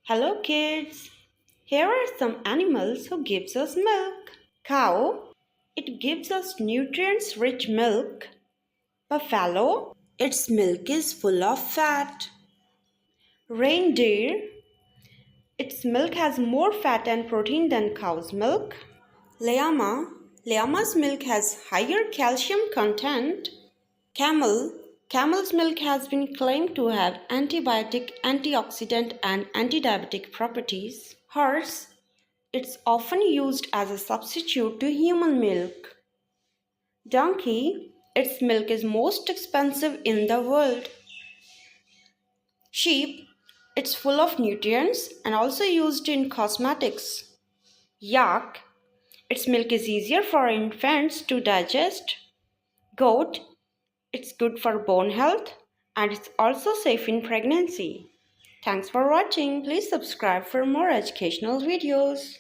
Hello kids. Here are some animals who gives us milk. Cow, it gives us nutrients rich milk. Buffalo, its milk is full of fat. Reindeer, its milk has more fat and protein than cow's milk. Llama, llama's milk has higher calcium content. Camel, camel's milk has been claimed to have antibiotic, antioxidant and antidiabetic properties. Horse, it's often used as a substitute to human milk. Donkey, its milk is most expensive in the world. Sheep, it's full of nutrients and also used in cosmetics. Yak, its milk is easier for infants to digest. Goat, it's good for bone health and it's also safe in pregnancy. Thanks for watching. Please subscribe for more educational videos.